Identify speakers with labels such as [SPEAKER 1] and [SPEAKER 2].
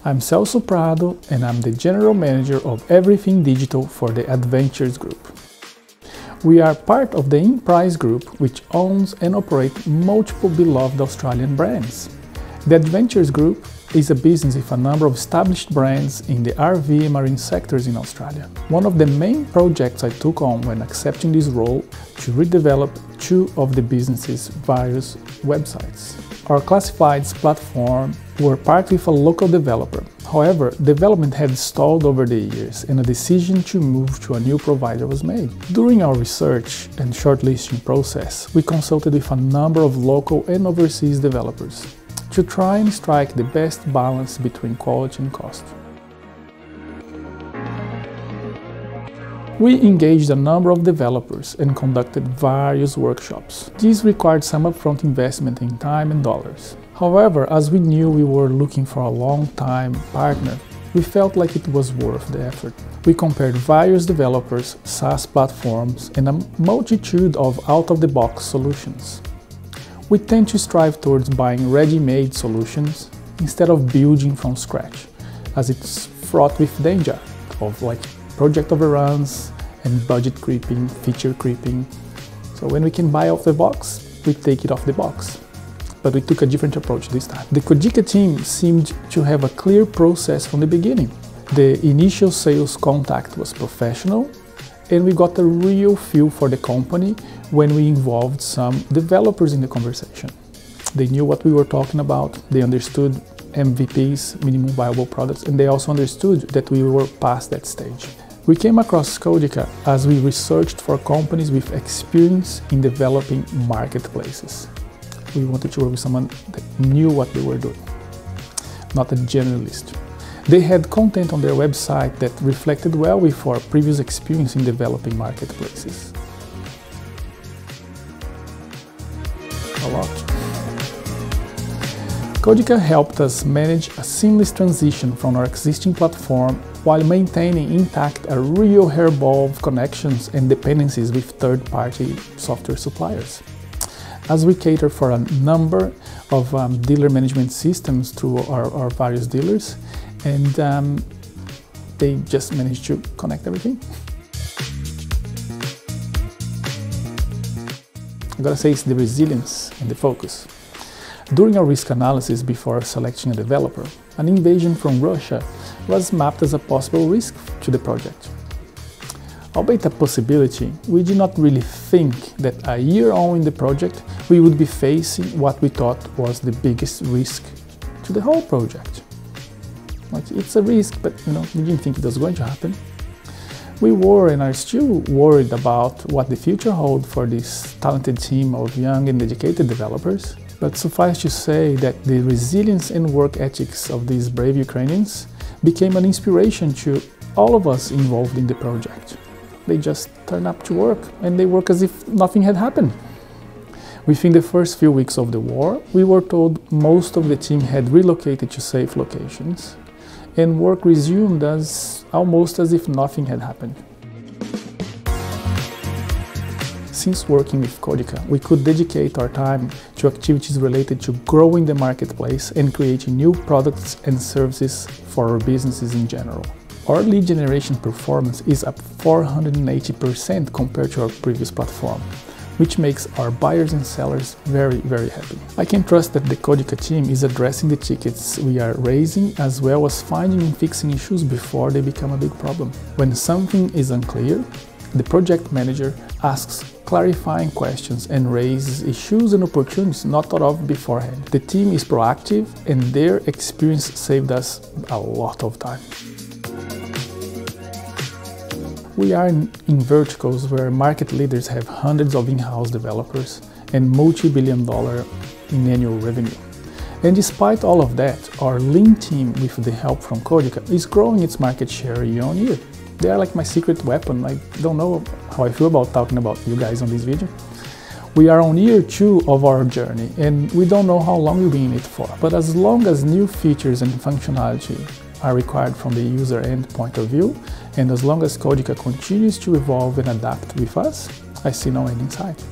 [SPEAKER 1] I'm Celso Prado and I'm the General Manager of Everything Digital for the EmpriseGroup. We are part of the EmpriseGroup, which owns and operates multiple beloved Australian brands. The EmpriseGroup is a business with a number of established brands in the RV and marine sectors in Australia. One of the main projects I took on when accepting this role to redevelop two of the business's various websites. Our classifieds platform were part with a local developer. However, development had stalled over the years and a decision to move to a new provider was made. During our research and shortlisting process, we consulted with a number of local and overseas developers to try and strike the best balance between quality and cost. We engaged a number of developers and conducted various workshops. These required some upfront investment in time and dollars. However, as we knew we were looking for a long-time partner, we felt like it was worth the effort. We compared various developers, SaaS platforms, and a multitude of out-of-the-box solutions. We tend to strive towards buying ready-made solutions instead of building from scratch, as it's fraught with danger of project overruns and budget creeping, feature creeping. So when we can buy off the box, we take it off the box. But we took a different approach this time. The Codica team seemed to have a clear process from the beginning. The initial sales contact was professional, and we got a real feel for the company when we involved some developers in the conversation. They knew what we were talking about, they understood MVPs, minimum viable products, and they also understood that we were past that stage. We came across Codica as we researched for companies with experience in developing marketplaces. We wanted to work with someone that knew what they were doing, not a generalist. They had content on their website that reflected well with our previous experience in developing marketplaces. A lot. Codica helped us manage a seamless transition from our existing platform while maintaining intact a real hairball of connections and dependencies with third-party software suppliers. As we cater for a number of dealer management systems through our various dealers, and they just managed to connect everything. I gotta say, it's the resilience and the focus. During our risk analysis before selecting a developer, an invasion from Russia was mapped as a possible risk to the project. Albeit a possibility, we did not really think that a year on in the project we would be facing what we thought was the biggest risk to the whole project. It's a risk, but we didn't think it was going to happen. We were and are still worried about what the future holds for this talented team of young and dedicated developers. But suffice to say that the resilience and work ethics of these brave Ukrainians became an inspiration to all of us involved in the project. They just turn up to work and they work as if nothing had happened. Within the first few weeks of the war, we were told most of the team had relocated to safe locations, and work resumed almost as if nothing had happened. Since working with Codica, we could dedicate our time to activities related to growing the marketplace and creating new products and services for our businesses in general. Our lead generation performance is up 480% compared to our previous platform, which makes our buyers and sellers very, very happy. I can trust that the Codica team is addressing the tickets we are raising as well as finding and fixing issues before they become a big problem. When something is unclear, the project manager asks clarifying questions and raises issues and opportunities not thought of beforehand. The team is proactive and their experience saved us a lot of time. We are in verticals where market leaders have hundreds of in-house developers and multi-billion-dollar in annual revenue. And despite all of that, our lean team, with the help from Codica, is growing its market share year on year. They are like my secret weapon. I don't know how I feel about talking about you guys on this video. We are on year 2 of our journey and we don't know how long we'll be in it for. But as long as new features and functionality are required from the user end point of view, and as long as Codica continues to evolve and adapt with us, I see no end in sight.